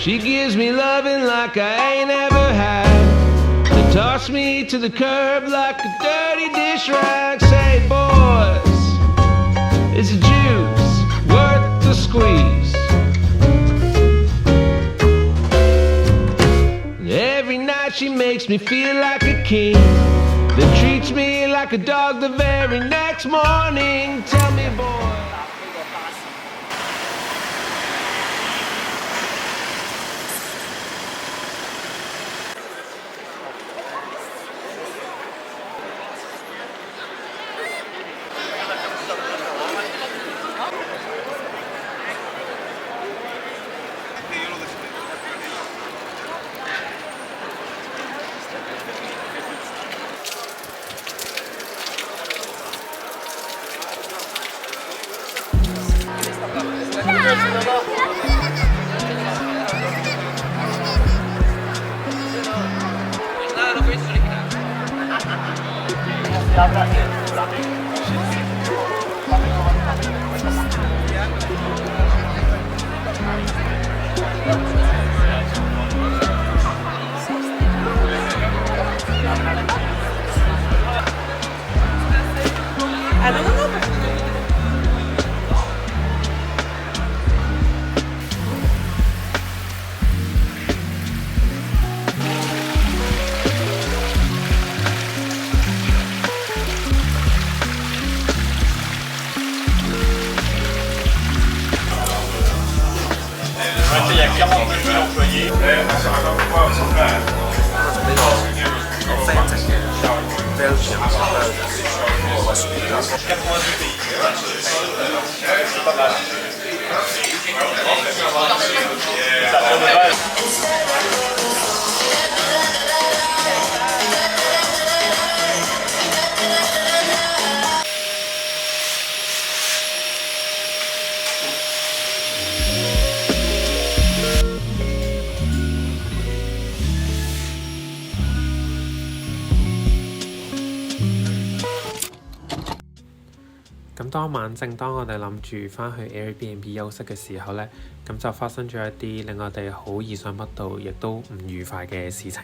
She gives me loving like I ain't ever had. They toss me to the curb like a dirty dish rag. Say, boys, is the juice worth the squeeze? Every night she makes me feel like a king, then treats me like a dog the very next morning. Tell me, boy. 咁當晚正當我哋諗住返去 Airbnb 休息嘅時候呢，咁就發生咗一啲令我哋好意想不到，亦都唔愉快嘅事情。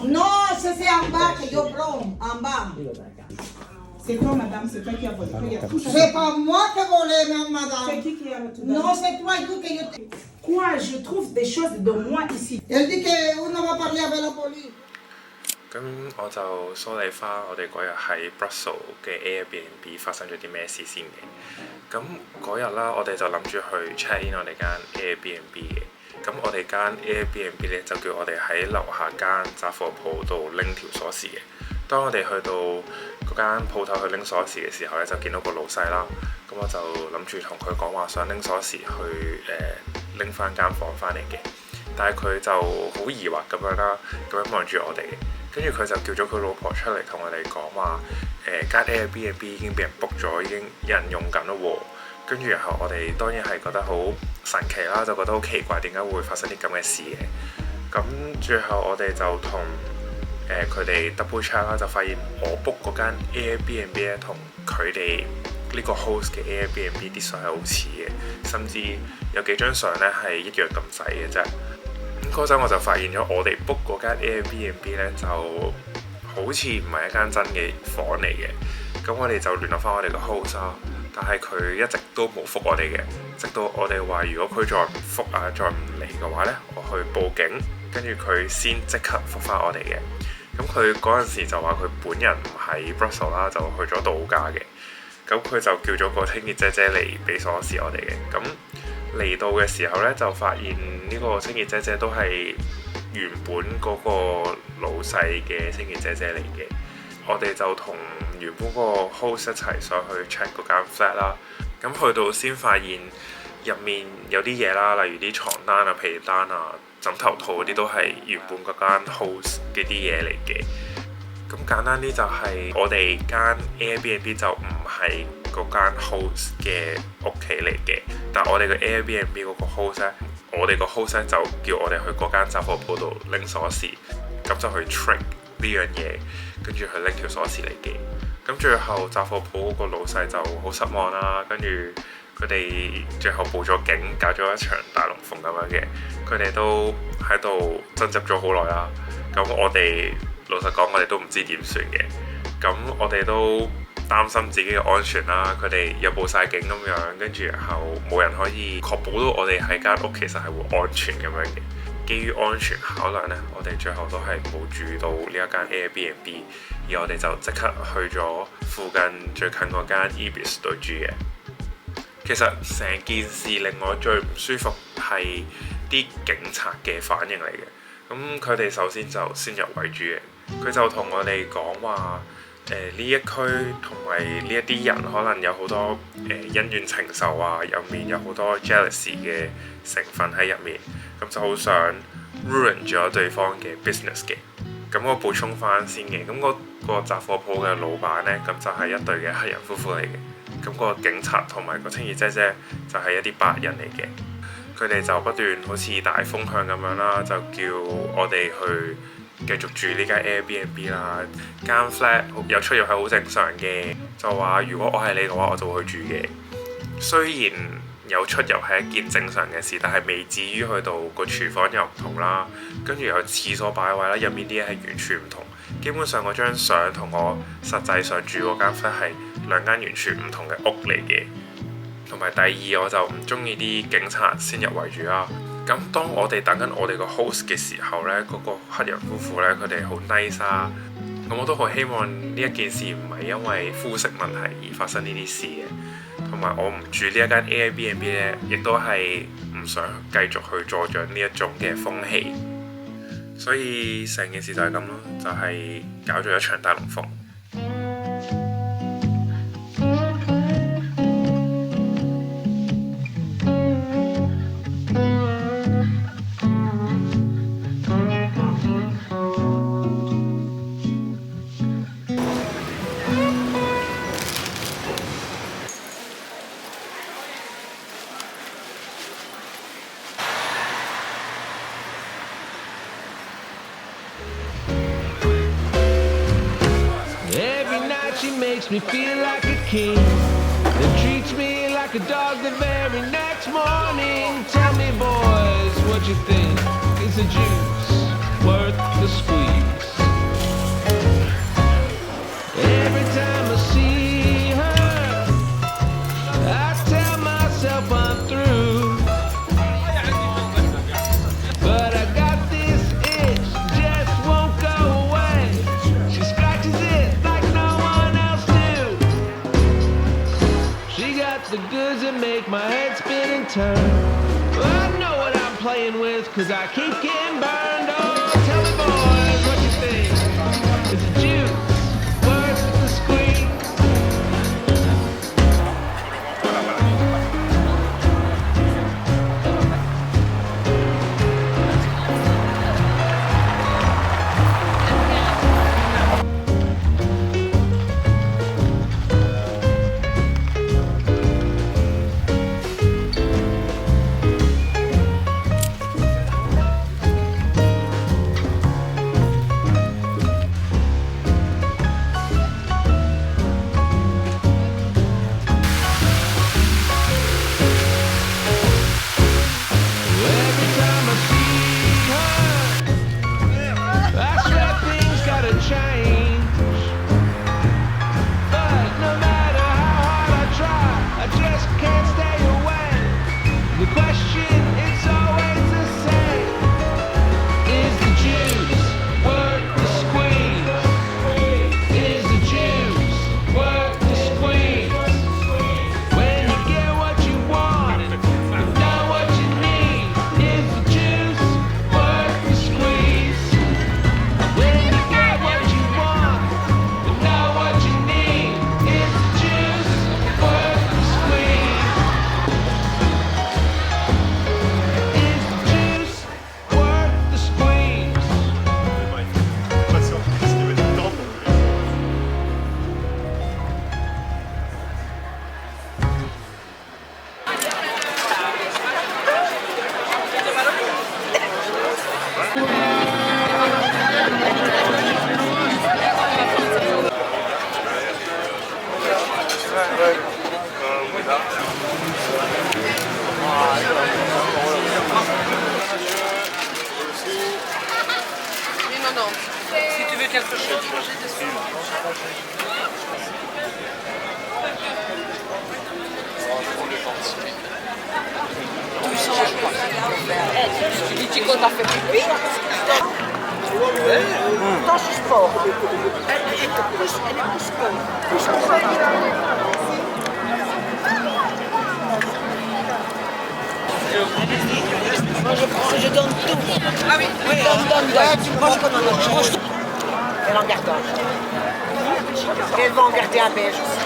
No, ça c'est en bas que je prends, en bas. C'est toi, madame, c'est toi qui as volé. C'est pas moi qui ai volé, madame. C'est qui a retrouvé? Non, c'est toi que je... Quoi? Je trouve des choses de moi ici. Elle dit qu'on va parler avec la police. 咁我就梳理翻我哋嗰日喺 Brussels 嘅 Airbnb 發生咗啲咩事先嘅。咁嗰日啦，我哋就諗住去 check in 我哋間 Airbnb 嘅。咁我哋間 Airbnb 咧就叫我哋喺樓下間雜貨鋪度拎條鎖匙嘅。當我哋去到嗰間鋪頭去拎鎖匙嘅時候咧，就見到個老細啦。咁我就諗住同佢講話想拎鎖匙去拎翻間房翻嚟嘅。但係佢就好疑惑咁樣啦，咁樣望住我哋嘅。跟住佢就叫咗佢老婆出嚟同我哋講話，間 Airbnb 已經俾人 book 咗，已經有人用緊咯喎。跟住然後我哋當然係覺得好神奇啦，就覺得好奇怪點解會發生啲咁嘅事嘅。咁最後我哋就同佢哋 double check 啦，就發現我 book 嗰間 Airbnb 咧同佢哋呢個 host 嘅 Airbnb 啲相係好似嘅，甚至有幾張相咧係一樣咁細嘅啫。嗰陣我就發現咗我哋 book 嗰間 Airbnb 咧就好似唔係一間真嘅房嚟嘅。咁我哋就聯絡翻我哋個 host 啦，但係佢一直都冇覆我哋嘅，直到我哋話如果佢再唔覆啊，再唔嚟嘅話咧，我去報警，跟住佢先即刻覆翻我哋嘅。咁佢嗰陣時就話佢本人唔喺 Brussels 啦，就去咗度假嘅。咁佢就叫咗個清潔姐姐嚟俾鎖匙我哋嘅。咁嚟到嘅時候咧，就發現呢個清潔姐姐都係原本嗰個老細嘅清潔姐姐嚟嘅。我哋就同原本嗰個 host 一齊上去 check 嗰間 flat 啦。咁去到先發現入面有啲嘢啦，例如啲床單啊、被單啊、枕頭套嗰啲都係原本嗰間 host 嘅啲嘢嚟嘅。咁簡單啲就係我哋間 Airbnb 就唔係嗰間 host 嘅屋企嚟嘅，但我哋個 Airbnb 嗰個 host 咧，我哋個 host 咧就叫我哋去嗰間雜貨鋪度拎鎖匙，咁就去 trick 呢樣嘢，跟住去拎條鎖匙嚟嘅。咁最後雜貨鋪嗰個老細就好失望啦，跟住佢哋最後報咗警，搞咗一場大龍鳳咁樣嘅。佢哋都喺度爭執咗好耐啦。咁我哋老實講，我哋都唔知點算嘅。咁我哋都擔心自己嘅安全啦。佢哋又報晒警咁樣，跟住然後冇人可以確保到我哋喺間屋其實係會安全咁樣嘅。基於安全考量呢，我哋最後都係冇住到呢一間 Airbnb， 而我哋就即刻去咗附近最近嗰間 Ibis 度住嘅。其實成件事令我最唔舒服係啲警察嘅反應嚟嘅。咁佢哋首先就先入為主嘅，佢就同我哋講話呢一區同埋呢一啲人可能有好多恩怨情仇啊，入面有好多 jealousy 嘅成分喺入面，咁就好想 ruin 咗對方嘅 business 嘅。咁我補充翻先嘅，咁嗰個雜貨鋪嘅老闆呢，咁就係一對嘅黑人夫婦嚟嘅。咁個警察同埋個清潔姐姐就係一啲白人嚟嘅。佢哋就不斷好似大風向咁樣啦，就叫我哋去繼續住呢間 Airbnb 啦。間 flat 有出入係好正常嘅，就話如果我係你嘅話，我就會去住嘅。雖然有出入係一件正常嘅事，但係未至於去到個廚房又唔同啦，跟住有廁所擺位啦，入面啲嘢係完全唔同。基本上嗰張相同我實際上住嗰間 flat 係兩間完全唔同嘅屋嚟嘅。同埋第二，我就唔中意啲警察先入為主啦。咁當我哋等緊我哋個 host 嘅時候呢，嗰個黑人夫婦呢，佢哋好 nice 啊。咁我都好希望呢一件事唔係因為膚色問題而發生呢啲事嘅。同埋我唔住呢一間 Airbnb 呢，亦都係唔想繼續去助長呢一種嘅風氣。所以成件事就係咁咯，就係搞咗一場大龍鳳。She makes me feel like a king, and treats me like a dog the very next morning. Tell me, boys, what you think? Is the juice worth the squeeze? Every time I see her, I tell myself I'm through, but I got this itch, just won't go away. She scratches it like no one else do. She got the goods that make my head spin and turn. Well, I know what I'm playing with, cause I keep getting burned. Oh, tell me, boys, what you think? Is the juice worth the squeeze? dici cosa fa pipì? Das ist Sport. Elle est plus sport. Moi je donne tout. Ah oui, donne. Moi je commande un chose. Elle en garde un. Et elle va en garder un beige aussi.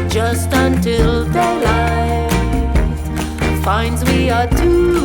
Just until daylight finds we are two.